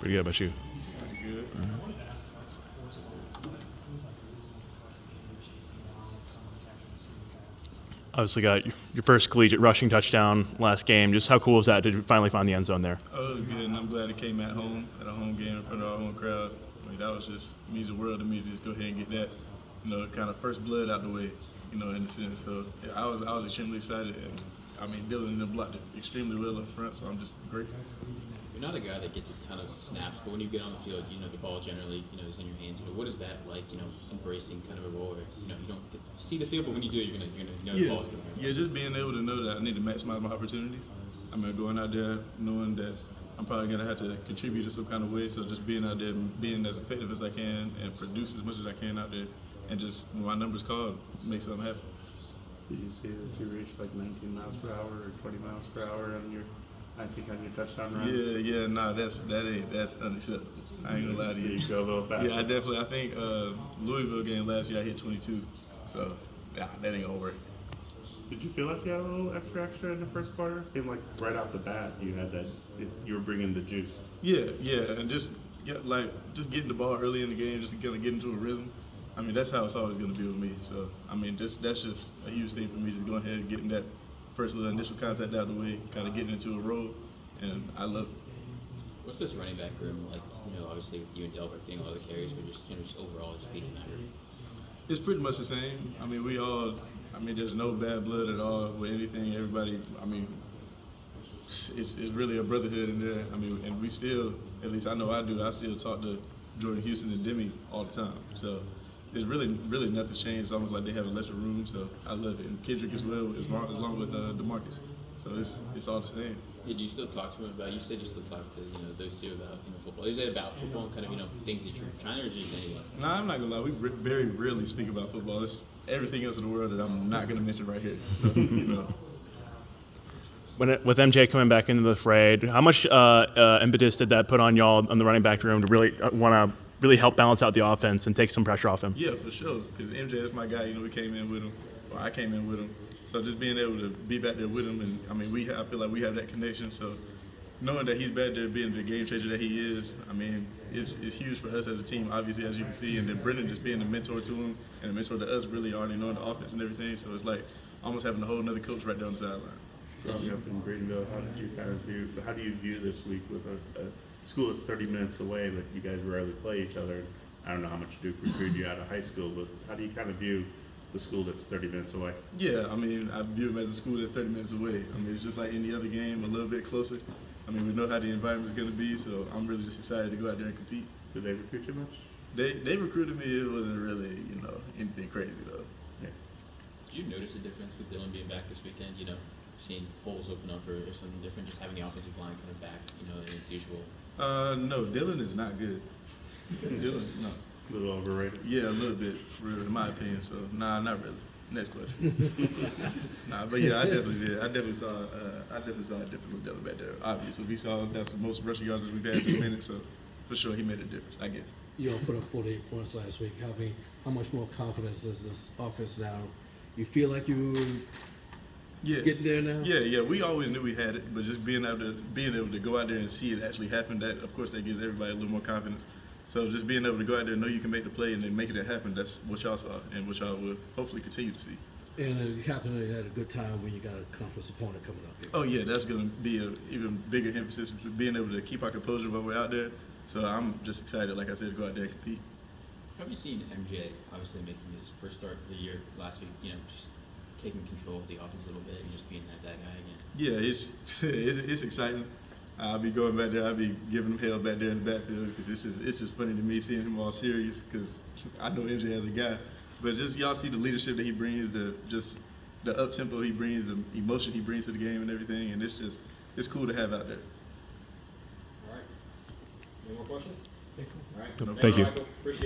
Pretty good. How about you? Pretty good. Obviously got your first collegiate rushing touchdown last game. Just how cool was that to finally find the end zone there? Oh, it was good, and I'm glad it came at a home game in front of our own crowd. I mean, that was just means the world to me to just go ahead and get that, kind of first blood out the way, in a sense. So yeah, I was extremely excited, and I mean, Dylan and them blocked it extremely well up front, so I'm just grateful. You're not a guy that gets a ton of snaps, but when you get on the field, the ball generally, is in your hands. What is that like, embracing kind of a role where, you don't get to see the field, but when you do, you're gonna know the ball's gonna be. Yeah, just being able to know that I need to maximize my opportunities. I mean, going out there knowing that I'm probably gonna have to contribute in some kind of way. So just being out there and being as effective as I can and produce as much as I can out there, and just when my number's called, make something happen. Did you see that you reached like 19 miles per hour or 20 miles per hour on your touchdown run? That's unacceptable. I ain't gonna lie to you. You go a little faster. Yeah, I think Louisville game last year I hit 22. So yeah, that ain't gonna work. Did you feel like you had a little extra in the first quarter? It seemed like right off the bat you had that. You were bringing the juice. Yeah, and just getting the ball early in the game, just kind of get into a rhythm. I mean, that's how it's always going to be with me. So, I mean, that's just a huge thing for me, just going ahead and getting that first little initial contact out of the way, kind of getting into a roll, and I love it. What's this running back room like? Obviously with you and Delbert getting all the carries, but just overall just beating that. It's pretty much the same. I mean, there's no bad blood at all with anything. Everybody, I mean, it's really a brotherhood in there. I mean, and we still, at least I know I do, I still talk to Jordan Houston and Demi all the time. So it's really nothing's changed. It's almost like they have a lesser room, so I love it. And Kendrick as well, along with DeMarcus. So it's all the same. Yeah, do you still talk to him about? You said you still talk to those two about football. Is it about football and kind of things that you're trying, or just anything? No, I'm not gonna lie. We very rarely speak about football. It's everything else in the world that I'm not gonna mention right here. So With MJ coming back into the fray, how much impetus did that put on y'all on the running back room to really want to really help balance out the offense and take some pressure off him? Yeah, for sure. Because MJ is my guy. We came in with him, or I came in with him. So just being able to be back there with him, and I mean, I feel like we have that connection. So knowing that he's back there, being the game changer that he is, I mean, it's huge for us as a team, obviously, as you can see. And then Brendan just being the mentor to him and the mentor to us, really already knowing the offense and everything. So it's like almost having a whole other coach right there on the sideline. Growing up in Greenville, how do you view this week with a school that's 30 minutes away, but you guys rarely play each other? I don't know how much Duke recruited you out of high school, but how do you kind of view the school that's 30 minutes away? Yeah, I mean, I view them as a school that's 30 minutes away. I mean, it's just like any other game, a little bit closer. I mean, we know how the environment's going to be, so I'm really just excited to go out there and compete. Did they recruit you much? They recruited me. It wasn't really, anything crazy, though. Yeah. Did you notice a difference with Dylan being back this weekend? Seeing holes open up or something different, just having the offensive line kind of back, in its usual? No, Dylan is not good. Dylan, no. A little overrated? Yeah, a little bit, in my opinion. So, nah, not really. Next question. But yeah, I definitely did. I definitely saw a different look Dylan back there. Obviously, we saw that's the most rushing yards that we've had in a minute. So, for sure, he made a difference, I guess. You all put up 48 points last week. How much more confidence does this offense now? You feel like you getting there now? Yeah. We always knew we had it, but just being able to go out there and see it actually happen, that of course that gives everybody a little more confidence. So just being able to go out there and know you can make the play and then making it happen, that's what y'all saw and what y'all will hopefully continue to see. And it happened at a good time when you got a conference opponent coming up here. Oh yeah, that's going to be an even bigger emphasis, being able to keep our composure while we're out there. So I'm just excited, like I said, to go out there and compete. How have you seen MJ obviously making his first start of the year last week, just taking control of the offense a little bit and just being that guy again? Yeah, it's exciting. I'll be going back there. I'll be giving him hell back there in the backfield because it's just funny to me seeing him all serious because I know MJ as a guy. But just y'all see the leadership that he brings, the up tempo he brings, the emotion he brings to the game and everything, and it's cool to have out there. All right. Any more questions? Thanks. All right. Thank you. Michael. Appreciate it.